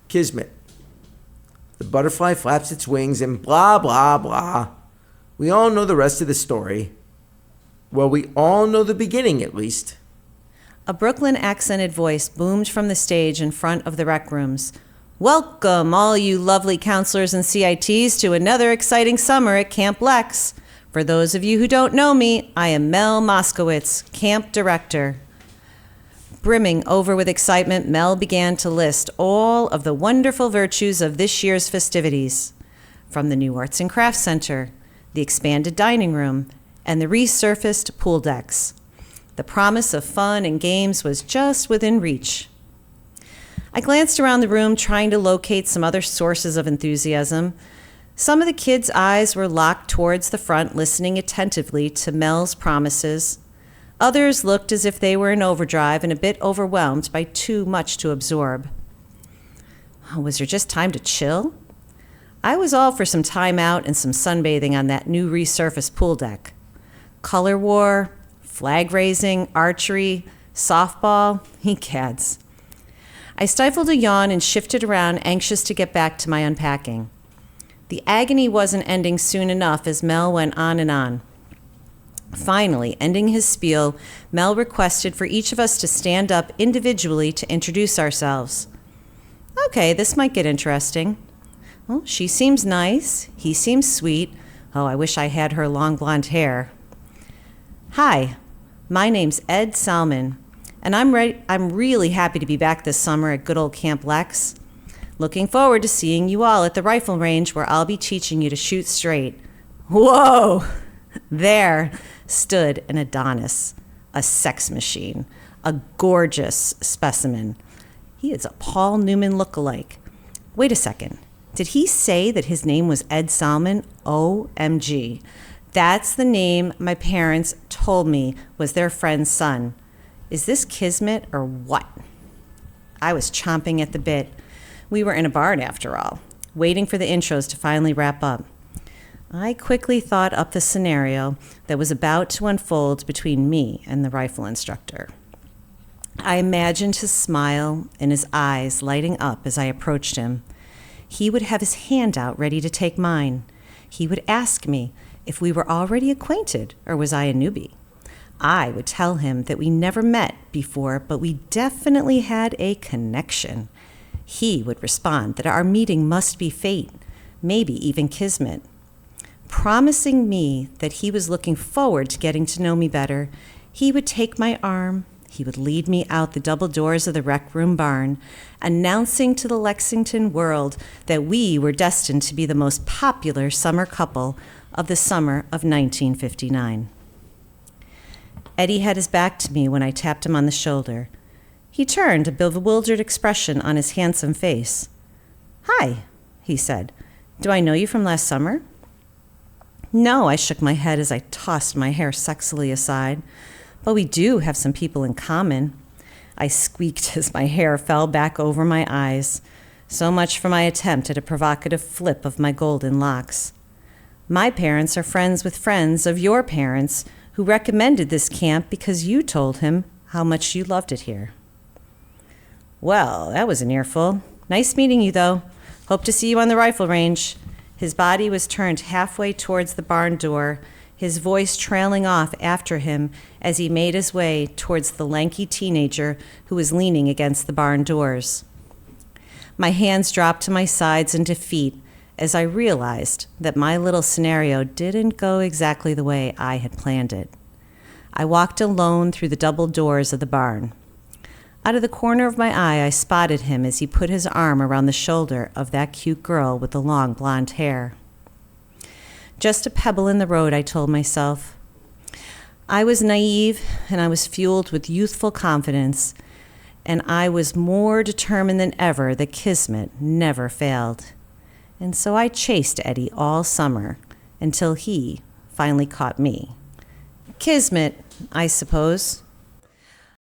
Kismet. The butterfly flaps its wings and blah, blah, blah. We all know the rest of the story. Well, we all know the beginning, at least. A Brooklyn accented voice boomed from the stage in front of the rec rooms. Welcome, all you lovely counselors and CITs, to another exciting summer at Camp Lex. For those of you who don't know me, I am Mel Moskowitz, Camp Director. Brimming over with excitement, Mel began to list all of the wonderful virtues of this year's festivities, from the new Arts and Crafts Center, the expanded dining room, and the resurfaced pool decks. The promise of fun and games was just within reach. I glanced around the room, trying to locate some other sources of enthusiasm. Some of the kids' eyes were locked towards the front, listening attentively to Mel's promises. Others looked as if they were in overdrive and a bit overwhelmed by too much to absorb. Oh, was there just time to chill? I was all for some time out and some sunbathing on that new resurfaced pool deck. Color war, flag raising, archery, softball, egads. I stifled a yawn and shifted around, anxious to get back to my unpacking. The agony wasn't ending soon enough as Mel went on and on. Finally, ending his spiel, Mel requested for each of us to stand up individually to introduce ourselves. Okay, this might get interesting. Well, she seems nice. He seems sweet. Oh, I wish I had her long blonde hair. Hi, my name's Ed Salmon, and I'm really happy to be back this summer at good old Camp Lex. Looking forward to seeing you all at the rifle range where I'll be teaching you to shoot straight. Whoa! There stood an Adonis, a sex machine, a gorgeous specimen. He is a Paul Newman lookalike. Wait a second. Did he say that his name was Ed Salmon? OMG. That's the name my parents told me was their friend's son. Is this Kismet or what? I was chomping at the bit. We were in a barn after all, waiting for the intros to finally wrap up. I quickly thought up the scenario that was about to unfold between me and the rifle instructor. I imagined his smile and his eyes lighting up as I approached him. He would have his hand out ready to take mine. He would ask me if we were already acquainted or was I a newbie. I would tell him that we never met before, but we definitely had a connection. He would respond that our meeting must be fate, maybe even Kismet. Promising me that he was looking forward to getting to know me better, he would take my arm, he would lead me out the double doors of the rec room barn, announcing to the Lexington world that we were destined to be the most popular summer couple of the summer of 1959. Eddie had his back to me when I tapped him on the shoulder. He turned, a bewildered expression on his handsome face. Hi, he said. Do I know you from last summer? No, I shook my head as I tossed my hair sexily aside. But we do have some people in common. I squeaked as my hair fell back over my eyes. So much for my attempt at a provocative flip of my golden locks. My parents are friends with friends of your parents who recommended this camp because you told him how much you loved it here. Well, that was an earful. Nice meeting you, though. Hope to see you on the rifle range. His body was turned halfway towards the barn door, his voice trailing off after him as he made his way towards the lanky teenager who was leaning against the barn doors. My hands dropped to my sides in defeat as I realized that my little scenario didn't go exactly the way I had planned it. I walked alone through the double doors of the barn. Out of the corner of my eye, I spotted him as he put his arm around the shoulder of that cute girl with the long blonde hair. Just a pebble in the road, I told myself. I was naive, and I was fueled with youthful confidence, and I was more determined than ever that Kismet never failed. And so I chased Eddie all summer until he finally caught me. Kismet, I suppose.